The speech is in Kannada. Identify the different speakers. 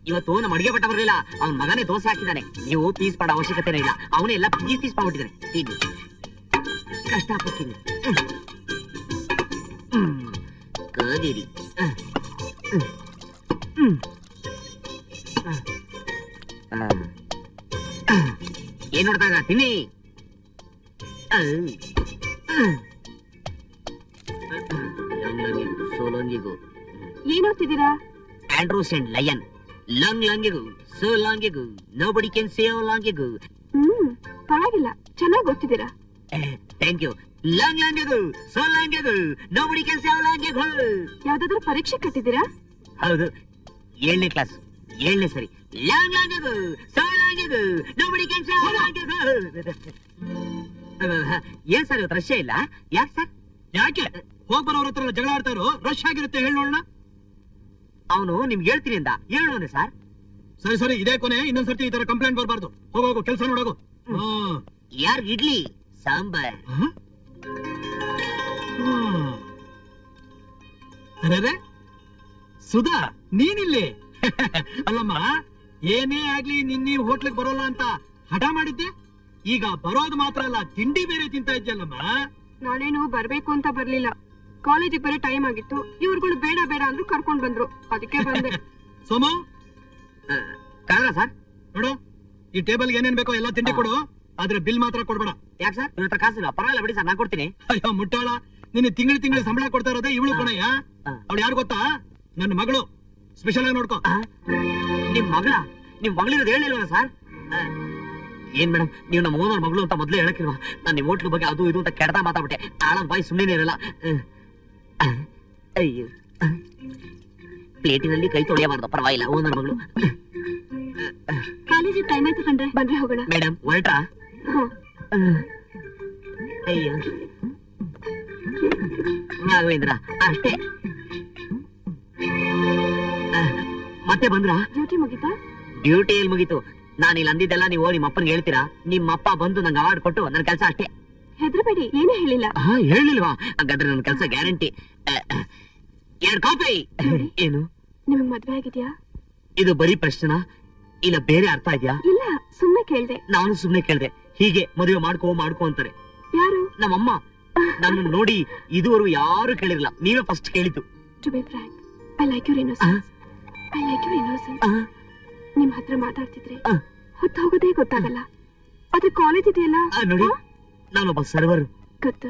Speaker 1: ಇವತ್ತು ನಮ್ಮ ಅಡಿಗೆ ಭಟ್ಟ ಬರಲಿಲ್ಲ, ಅವ್ನ ಮಗನೇ ದೋಸೆ ಹಾಕಿದ್ದಾನೆ. ನೀವು ಪೀಸ್ ಮಾಡೋ ಅವಶ್ಯಕತೆ ಇಲ್ಲ, ಅವನೇ ಎಲ್ಲ ಪೀಸ್ ಮಾಡ್ಬಿಟ್ಟಿದ್ದಾನೆ. ಇದು ಕಷ್ಟಪಡ್ತೀನಿ, ಕದೀರಿ. ಏನ್ ನೋಡ್ತಾ ಇದ್ದ? ತಿನ್ನಿ. ಸೋಲಂಗಿಗೂ
Speaker 2: ಏನ್ ಓದ್ತಿದ್ದೀರಾ?
Speaker 1: Andrews and lion. ಲಾಂಗ್ ಲಾಂಗಿಗೂ ಸೋ ಲಾಂಗಿಗೂ ನೋಬಡಿ ಕ್ಯಾನ್ ಸೇವ್ ಲಾಂಗಿಗೂ.
Speaker 2: ಪರವಾಗಿಲ್ಲ, ಚೆನ್ನಾಗಿ ಓದ್ತಿದ್ದೀರಾ.
Speaker 1: Thank you. ಲಾಂಗ್ ಲಾಂಗಿಗೂ ಸೋ ಲಾಂಗಿಗೂ ನೋಬಡಿ ಕ್ಯಾನ್ ಸೇವ್ ಲಾಂಗಿಗೂ.
Speaker 2: ಯಾವ್ದಾದ್ರು ಪರೀಕ್ಷೆ ಕಟ್ಟಿದ್ದೀರಾ?
Speaker 1: ಹೌದು, 7ನೇ ಕ್ಲಾಸ್, 7ನೇ ಸರಿ. ಲಾಂಗ್ ಲಾಂಗಿಗೂ ಸೋ ಲಾಂಗಿಗೂ ನೋಬಡಿ ಕ್ಯಾನ್ ಸೇವ್ ಲಾಂಗಿಗೂ. ಏನ್ ಸರ್ ಇವತ್ತು ರಶ್ ಇಲ್ಲ? ಯಾಕೆ ಸರ್?
Speaker 3: ಯಾಕೆ ಹೋಗ್ ಬರೋರ ಹತ್ರ ಜಗಳ ಆಡ್ತಾ ಇರೋ? ರಶ್ ಆಗಿರುತ್ತೆ, ಹೇಳಿ ನೋಡೋಣ.
Speaker 1: ಅವನು ನಿಮ್ಗೆ ಹೇಳ್ತೀನಿ ಅಂದ, ಹೇಳೋನೆ ಸರ್.
Speaker 3: ಸರಿ ಸರಿ, ಇದೇ ಕೊನೆ, ಇನ್ನೊಂದ್ಸರ್ತಿ ಈ ತರ ಕಂಪ್ಲೇಂಟ್ ಬರ್ಬಾರ್ದು. ಹೋಗೋಗು, ಕೆಲಸ ನೋಡೋಗು.
Speaker 1: ಯಾರ್ ಇಡ್ಲಿ ಸಾಂಬಾರ್?
Speaker 3: ಅರೆ ಸುಧಾ, ನೀನಿಲ್ಲಿ? ಅಲ್ಲಮ್ಮ, ಏನೇ ಆಗ್ಲಿ ನಿನ್ನೆ ಹೋಟ್ಲಿಗೆ ಬರೋಲ್ಲ ಅಂತ ಹಠ ಮಾಡಿದ್ದೆ, ಈಗ ಬರೋದು ಮಾತ್ರ ಅಲ್ಲ, ತಿಂಡಿ ಬೇರೆ ತಿಂತಾ ಇದ್ಯಲ್ಲಮ್ಮ.
Speaker 2: ನಾನೇನು ಬರ್ಬೇಕು ಅಂತ ಬರ್ಲಿಲ್ಲ, ಕಾಲೇಜಿಗೆ ಬರೋ ಟೈಮ್ ಆಗಿತ್ತು. ಇವ್ರುಗಳು ಬೇಡ ಬೇಡ ಅಂದ್ರು ಕರ್ಕೊಂಡ್ ಬಂದ್ರು, ಅದಕ್ಕೆ ಬಂದೆ.
Speaker 3: ಸೋಮ,
Speaker 1: ಕಳ್ಳ ಸರ್?
Speaker 3: ನೋಡು, ಈ ಟೇಬಲ್ಗೆ ಏನೇನ್ ಬೇಕೋ ಎಲ್ಲ ತಿಂಡಿ ಕೊಡು, ಆದ್ರೆ ಬಿಲ್ ಮಾತ್ರ ಕೊಡ್ಬೇಡ.
Speaker 1: ಯಾಕೆ ಸರ್? ಇವತ್ತು ಕಾಸಿಲ್ಲ. ಪರವಾಗಿಲ್ಲ ಬಿಡಿ ಸರ್, ನಾನ್ ಕೊಡ್ತೀನಿ.
Speaker 3: ಅಯ್ಯೋ ಮುಟ್ಟಾಳ, ನಿನ್ನ ತಿಂಗಳು ಸಂಬಳ ಕೊಡ್ತಾ ಇರೋದೇ ಇವಳು ಕೊನೆಯ. ಅವಳು ಯಾರು ಗೊತ್ತಾ? ನನ್ನ ಮಗಳು. ಸ್ಪೆಷಲ್ ಆಗಿ ನೋಡ್ಕೋ.
Speaker 1: ನಿಮ್ ಮಗಳ? ನಿಮ್ ಮಗಳಿರೋದು ಹೇಳಿಲ್ವಲ್ಲ ಸರ್? ಏನ್ ಮೇಡಮ್, ನೀವು ನಮ್ಮ ಓನರ್ ಮಗಳು ಅಂತ ಮೊದ್ಲೇ ಹೇಳಕ್ಕಿಲ್ವಾ? ನಾನು ನಿಮ್ ಹೋಟ್ಲು ಬಗ್ಗೆ ಅದು ಇದು ಅಂತ ಕೆಡ್ತಾ ಮಾತಾಡ್ಬಿಟ್ಟೆ. ನಾಳ ಬಾಯಿ ಸುಮ್ಮನೆ ಇರಲ್ಲ. ಅಯ್ಯೋ, ಪ್ಲೇಟಿನಲ್ಲಿ ಕೈ ತೊಳೆಯಬಾರ್ದು. ಪರವಾಗಿಲ್ಲ, ಓನರ್ ಮಗಳು.
Speaker 2: ಕಾಲೇಜಿಗೆ ಟೈಮ್ ಆಯ್ತು ಕಂಡ್ರೆ, ಬಂದ್ರೆ ಹೋಗೋಣ.
Speaker 1: ಮೇಡಮ್ ಹೊರಟ್ರಾ? ಅಯ್ಯೋ ರಾಘವೇಂದ್ರ, ಅಷ್ಟೇ. ಮತ್ತೆ ಬಂದ್ರ?
Speaker 2: ಡ್ಯೂಟಿ ಮುಗಿತಾ?
Speaker 1: ಡ್ಯೂಟಿ ಎಲ್ಲಿ ಮುಗೀತು? ನಾನು ಇಲ್ಲಿ ಅಂದಿದ್ದೆಲ್ಲ ನೀವು ನಿಮ್ಮ ಅಪ್ಪನಿಗೆ ಹೇಳ್ತೀರಾ? ನಿಮ್ಮಪ್ಪ ಬಂದು ನಂಗೆ ಅವಾರ್ಡ್ ಕೊಟ್ಟು ನನ್ನ ಕೆಲಸ ಅಷ್ಟೇ.
Speaker 2: ಹೆದರಬೇಡಿ, ಏನೂ ಹೇಳಿಲ್ಲ.
Speaker 1: ಹೇಳಿಲ್ವಾ? ಹಾಗಾದ್ರೆ ನನ್ನ ಕೆಲಸ ಗ್ಯಾರಂಟಿ. 2 ಕಾಪಿ. ಏನು?
Speaker 2: ನಿಮಗೆ ಮದ್ವೆ ಆಗಿದ್ಯಾ?
Speaker 1: ಇದು ಬರೀ ಪ್ರಶ್ನ ಇಲ್ಲ ಬೇರೆ ಅರ್ಥ ಇದೆಯಾ?
Speaker 2: ಇಲ್ಲ, ಸುಮ್ಮನೆ ಕೇಳ್ದೆ.
Speaker 1: ನಾನು ಸುಮ್ಮನೆ ಕೇಳ್ದೆ. ಹೀಗೆ ಮದುವೆ ಮಾಡ್ಕೋ ಅಂತಾರೆ.
Speaker 2: ಯಾರು?
Speaker 1: ನಮ್ಮಮ್ಮ. ನನ್ನ ನೋಡಿ ಇದುವರೆಗೂ ಯಾರು ಕೇಳಿರಲ್ಲ, ನೀವೇ ಫಸ್ಟ್ ಕೇಳಿದ್ದು.
Speaker 2: To be frank, I like your innocence. I like your innocence. ನಿಮ್ ಹತ್ರ ಮಾತಾಡ್ತಿದ್ರೆ ಹೊತ್ತು ಹೋಗೋದೇ ಗೊತ್ತಾಗಲ್ಲ. ಆದ್ರೆ ಕಾಲೇಜ್ ಇದೆಯಲ್ಲ
Speaker 1: ನೋಡಿ, ನಾನೊಬ್ಬ ಸರ್ವರ್.
Speaker 2: ಗೊತ್ತು.